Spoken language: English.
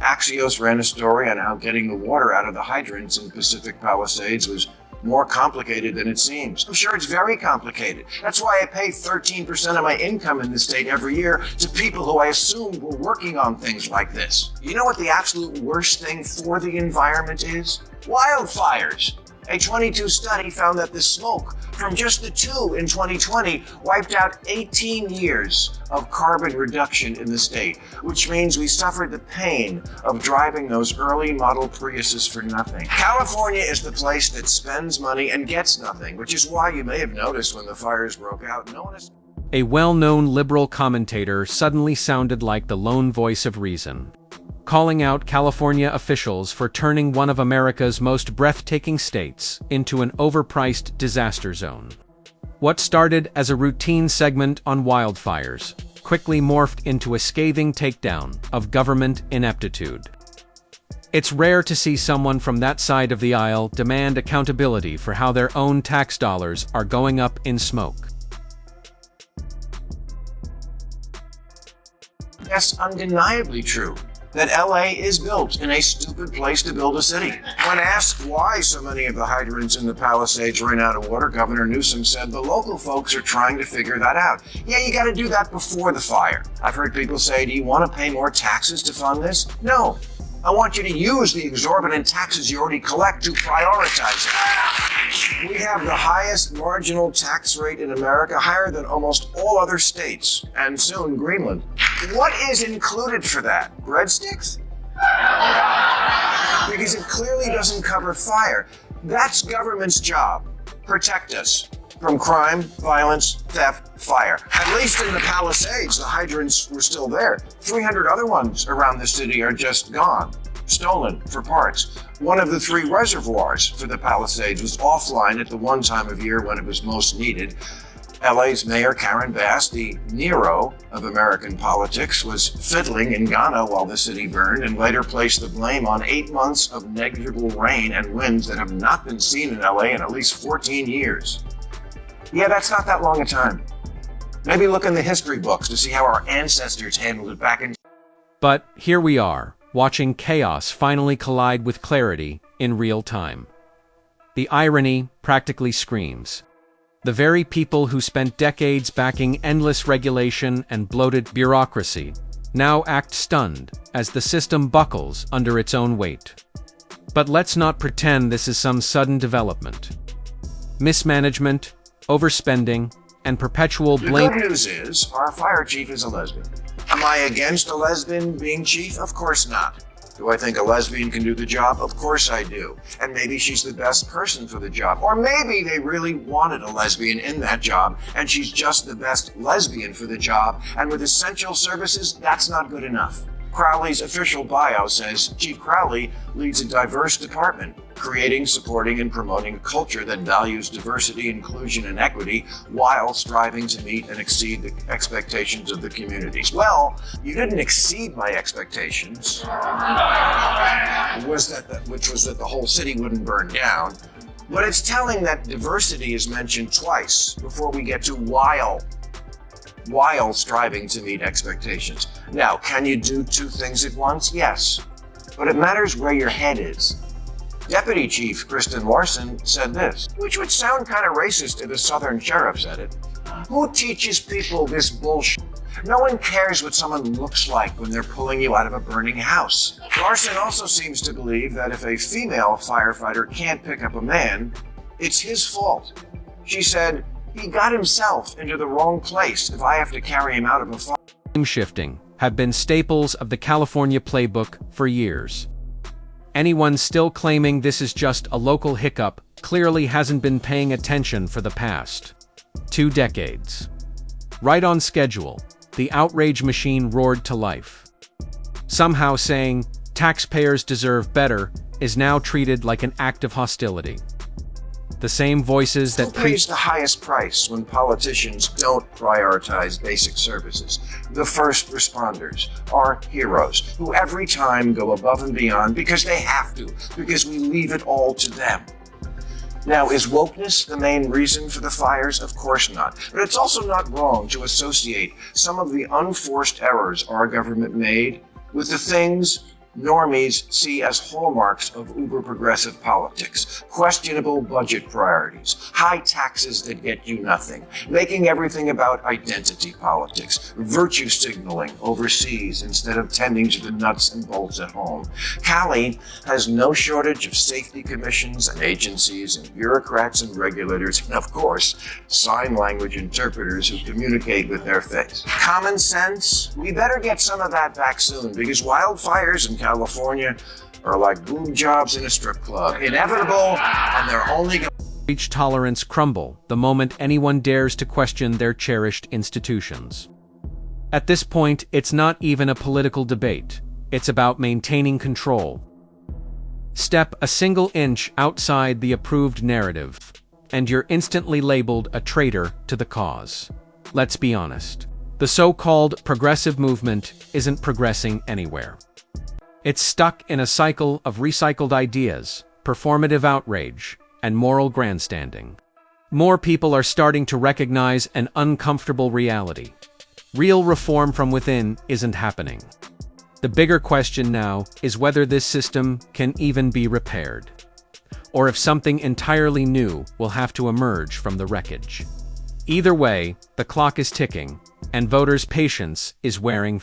Axios ran a story on how getting the water out of the hydrants in Pacific Palisades was more complicated than it seems. I'm sure it's very complicated. That's why I pay 13% of my income in the state every year to people who I assumed were working on things like this. You know what the absolute worst thing for the environment is? Wildfires. A 22 study found that the smoke from just the two in 2020 wiped out 18 years of carbon reduction in the state, which means we suffered the pain of driving those early model Priuses for nothing. California is the place that spends money and gets nothing, which is why you may have noticed when the fires broke out, no one is... A well-known liberal commentator suddenly sounded like the lone voice of reason, calling out California officials for turning one of America's most breathtaking states into an overpriced disaster zone. What started as a routine segment on wildfires quickly morphed into a scathing takedown of government ineptitude. It's rare to see someone from that side of the aisle demand accountability for how their own tax dollars are going up in smoke. Yes, undeniably true that LA is built in a stupid place to build a city. When asked why so many of the hydrants in the Palisades ran out of water, Governor Newsom said the local folks are trying to figure that out. Yeah, you gotta do that before the fire. I've heard people say, do you want to pay more taxes to fund this? No. I want you to use the exorbitant taxes you already collect to prioritize it. We have the highest marginal tax rate in America, higher than almost all other states, and soon Greenland. What is included for that? Breadsticks? Because it clearly doesn't cover fire. That's government's job. Protect us from crime, violence, theft, fire. At least in the Palisades, the hydrants were still there. 300 other ones around the city are just gone, stolen for parts. One of the 3 reservoirs for the Palisades was offline at the one time of year when it was most needed. LA's Mayor Karen Bass, the Nero of American politics, was fiddling in Ghana while the city burned and later placed the blame on 8 months of negligible rain and winds that have not been seen in LA in at least 14 years. Yeah, that's not that long a time. Maybe look in the history books to see how our ancestors handled it back in... But here we are, watching chaos finally collide with clarity in real time. The irony practically screams. The very people who spent decades backing endless regulation and bloated bureaucracy now act stunned as the system buckles under its own weight. But let's not pretend this is some sudden development. Mismanagement, overspending, and perpetual blame... The good news is, our fire chief is a lesbian. Am I against a lesbian being chief? Of course not. Do I think a lesbian can do the job? Of course I do. And maybe she's the best person for the job. Or maybe they really wanted a lesbian in that job, and she's just the best lesbian for the job, and with essential services, that's not good enough. Crowley's official bio says Chief Crowley leads a diverse department, creating, supporting, and promoting a culture that values diversity, inclusion, and equity while striving to meet and exceed the expectations of the communities. Well, you didn't exceed my expectations, which was that the whole city wouldn't burn down. But it's telling that diversity is mentioned twice before we get to while striving to meet expectations. Now, can you do 2 things at once? Yes. But it matters where your head is. Deputy Chief Kristen Larson said this, which would sound kind of racist if a Southern sheriff said it. Who teaches people this bullshit? No one cares what someone looks like when they're pulling you out of a burning house. Larson also seems to believe that if a female firefighter can't pick up a man, it's his fault. She said, he got himself into the wrong place if I have to carry him out of a fire. Blame shifting have been staples of the California playbook for years. Anyone still claiming this is just a local hiccup clearly hasn't been paying attention for the past 2 decades. Right on schedule, the outrage machine roared to life. Somehow saying taxpayers deserve better is now treated like an act of hostility. The same voices that pays the highest price when politicians don't prioritize basic services. The first responders are heroes who every time go above and beyond because they have to, because we leave it all to them. Now, is wokeness the main reason for the fires? Of course not. But it's also not wrong to associate some of the unforced errors our government made with the things normies see as hallmarks of uber-progressive politics: questionable budget priorities, high taxes that get you nothing, making everything about identity politics, virtue signaling overseas instead of tending to the nuts and bolts at home. Cali has no shortage of safety commissions and agencies and bureaucrats and regulators, and of course, sign language interpreters who communicate with their face. Common sense? We better get some of that back soon, because wildfires in California are like boob jobs in a strip club. Inevitable, and they're only going to reach tolerance crumble the moment anyone dares to question their cherished institutions. At this point, it's not even a political debate. It's about maintaining control. Step a single inch outside the approved narrative, and you're instantly labeled a traitor to the cause. Let's be honest. The so-called progressive movement isn't progressing anywhere. It's stuck in a cycle of recycled ideas, performative outrage, and moral grandstanding. More people are starting to recognize an uncomfortable reality. Real reform from within isn't happening. The bigger question now is whether this system can even be repaired, or if something entirely new will have to emerge from the wreckage. Either way, the clock is ticking, and voters' patience is wearing